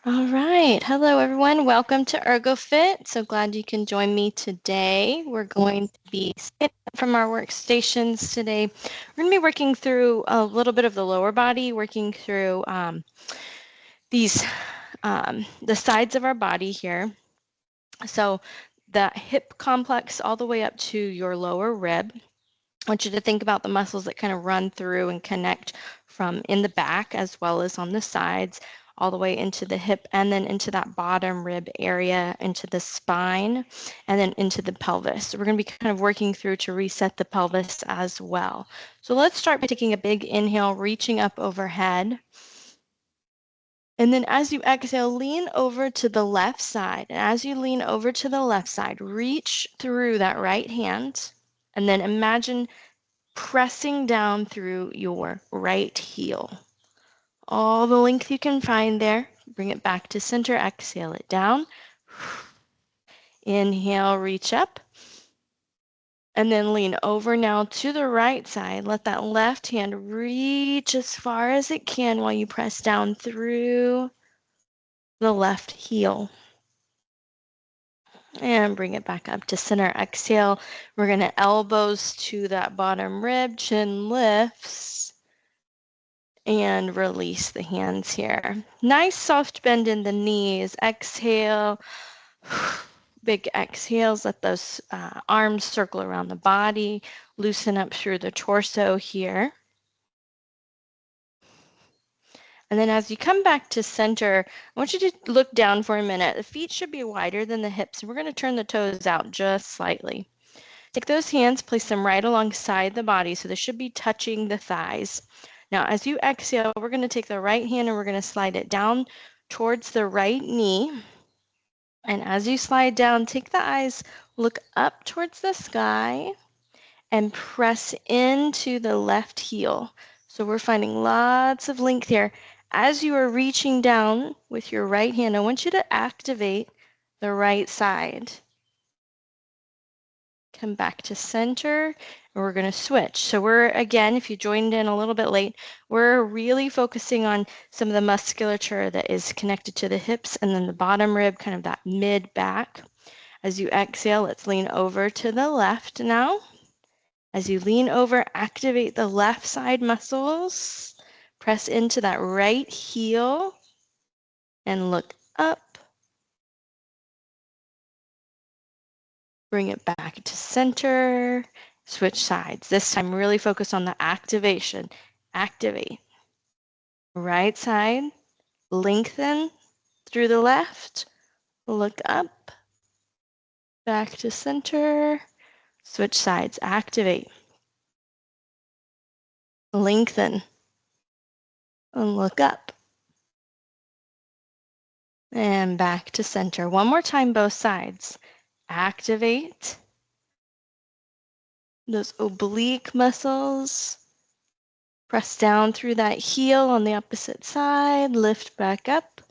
All right. Hello, everyone. Welcome to ErgoFit. So glad you can join me today. We're going to be sitting up from our workstations today. We're going to be working through a little bit of the lower body, working through the sides of our body here. So the hip complex all the way up to your lower rib. I want you to think about the muscles that kind of run through and connect from in the back as well as on the sides, all the way into the hip and then into that bottom rib area, into the spine, and then into the pelvis. So we're going to be kind of working through to reset the pelvis as well. So let's start by taking a big inhale, reaching up overhead. And then as you exhale, lean over to the left side. And as you lean over to the left side, reach through that right hand, and then imagine pressing down through your right heel. All the length you can find there. Bring it back to center. Exhale it down. Inhale, reach up. And then lean over now to the right side. Let that left hand reach as far as it can while you press down through the left heel. And bring it back up to center. Exhale. We're going to elbows to that bottom rib. Chin lifts. And release the hands here. Nice soft bend in the knees. Exhale. Big exhales. Let those arms circle around the body. Loosen up through the torso here. And then as you come back to center, I want you to look down for a minute. The feet should be wider than the hips. We're going to turn the toes out just slightly. Take those hands, place them right alongside the body, so they should be touching the thighs. Now, as you exhale, we're going to take the right hand and we're going to slide it down towards the right knee. And as you slide down, take the eyes, look up towards the sky, and press into the left heel. So we're finding lots of length here. As you are reaching down with your right hand, I want you to activate the right side. Come back to center, and we're going to switch. So we're, again, if you joined in a little bit late, we're really focusing on some of the musculature that is connected to the hips and then the bottom rib, kind of that mid back. As you exhale, let's lean over to the left now. As you lean over, activate the left side muscles. Press into that right heel and look up. Bring it back to center. Switch sides. This time, really focus on the activation. Activate. Right side. Lengthen through the left. Look up. Back to center. Switch sides. Activate. Lengthen. And look up. And back to center. One more time, both sides. Activate those oblique muscles. Press down through that heel on the opposite side. Lift back up.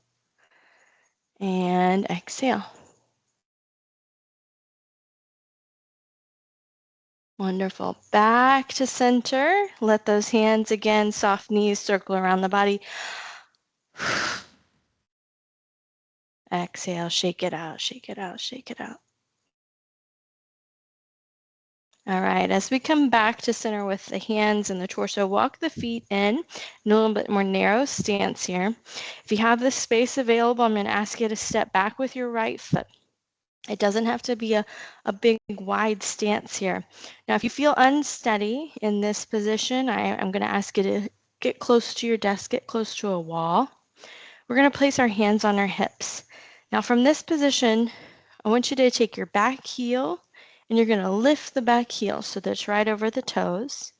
And exhale. Wonderful. Back to center. Let those hands again, soft knees, circle around the body. Exhale, shake it out, shake it out, shake it out. All right, as we come back to center with the hands and the torso, walk the feet in a little bit more narrow stance here. If you have the space available, I'm going to ask you to step back with your right foot. It doesn't have to be a big, wide stance here. Now, if you feel unsteady in this position, I'm going to ask you to get close to your desk, get close to a wall. We're going to place our hands on our hips. Now, from this position, I want you to take your back heel and you're going to lift the back heel so that's right over the toes.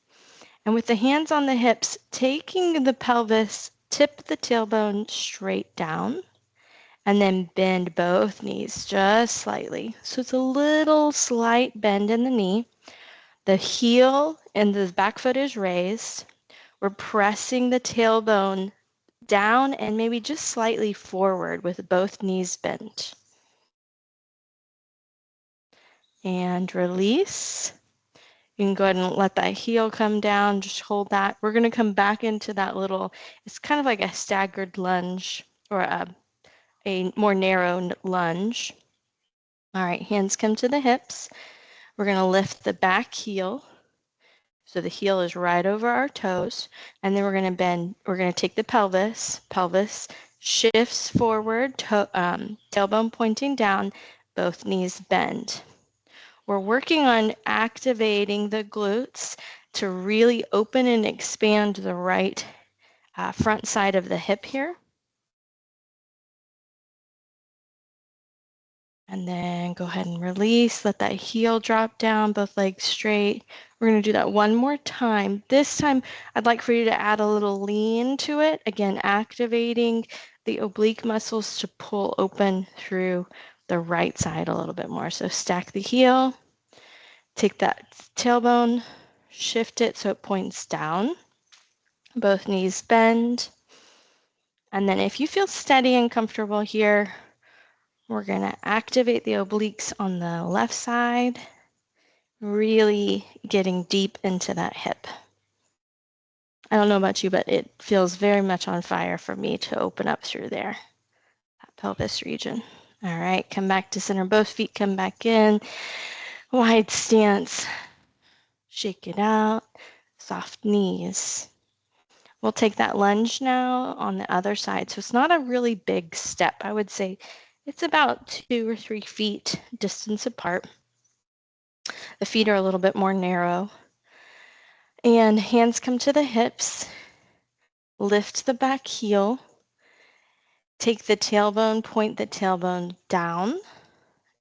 And with the hands on the hips, taking the pelvis, tip the tailbone straight down. And then bend both knees just slightly. So it's a little slight bend in the knee. The heel and the back foot is raised. We're pressing the tailbone down and maybe just slightly forward with both knees bent. And release. You can go ahead and let that heel come down, just hold that. We're going to come back into that little, it's kind of like a staggered lunge or a a more narrow lunge. All right, hands come to the hips. We're going to lift the back heel. So the heel is right over our toes. And then we're going to bend. We're going to take the pelvis. Pelvis shifts forward, tailbone pointing down, both knees bend. We're working on activating the glutes to really open and expand the right front side of the hip here. And then go ahead and release, let that heel drop down, both legs straight. We're going to do that one more time. This time, I'd like for you to add a little lean to it. Again, activating the oblique muscles to pull open through the right side a little bit more. So stack the heel, take that tailbone, shift it so it points down. Both knees bend. And then if you feel steady and comfortable here, we're going to activate the obliques on the left side, really getting deep into that hip. I don't know about you, but it feels very much on fire for me to open up through there, that pelvis region. All right, come back to center. Both feet come back in. Wide stance. Shake it out. Soft knees. We'll take that lunge now on the other side. So it's not a really big step. I would say it's about 2 or 3 feet distance apart. The feet are a little bit more narrow. And hands come to the hips. Lift the back heel. Take the tailbone, point the tailbone down,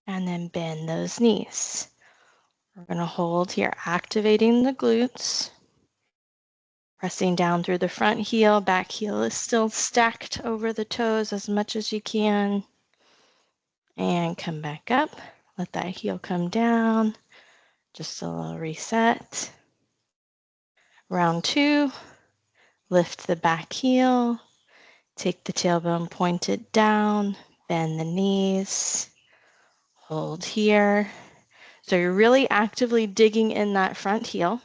and then bend those knees. We're going to hold here, activating the glutes. Pressing down through the front heel. Back heel is still stacked over the toes as much as you can. And come back up. Let that heel come down. Just a little reset. Round 2. Lift the back heel. Take the tailbone pointed down. Bend the knees. Hold here. So you're really actively digging in that front heel.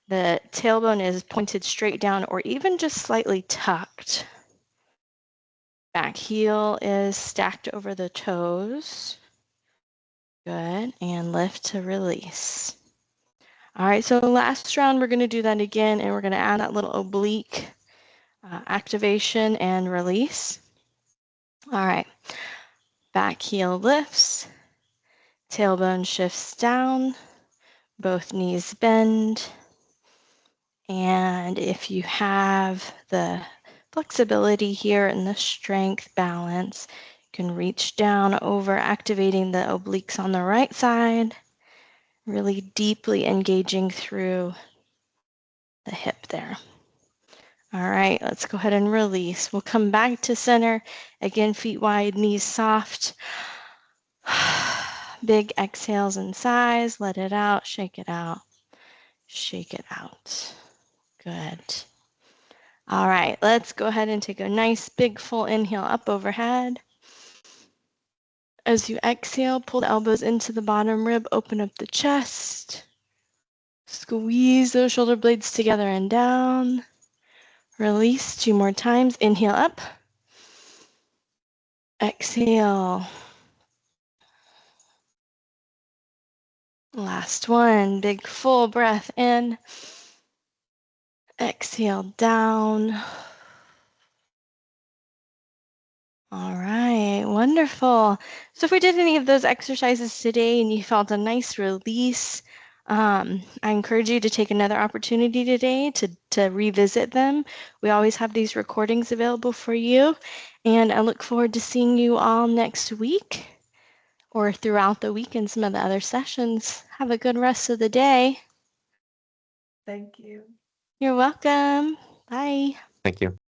The tailbone is pointed straight down or even just slightly tucked. Back heel is stacked over the toes. Good. And lift to release. All right, so last round, we're going to do that again, and we're going to add that little oblique activation and release. All right. Back heel lifts. Tailbone shifts down. Both knees bend. And if you have the flexibility here and the strength balance, you can reach down over activating the obliques on the right side, really deeply engaging through the hip there. All right, let's go ahead and release. We'll come back to center. Again, feet wide, knees soft. Big exhales and sighs. Let it out, shake it out, shake it out. Good. All right, let's go ahead and take a nice big full inhale up overhead. As you exhale, pull the elbows into the bottom rib, open up the chest. Squeeze those shoulder blades together and down. Release 2 more times. Inhale up. Exhale. Last one. Big full breath in. Exhale down. All right, wonderful. So if we did any of those exercises today and you felt a nice release, I encourage you to take another opportunity today to revisit them. We always have these recordings available for you, and I look forward to seeing you all next week or throughout the week in some of the other sessions. Have a good rest of the day. Thank you. You're welcome. Bye. Thank you.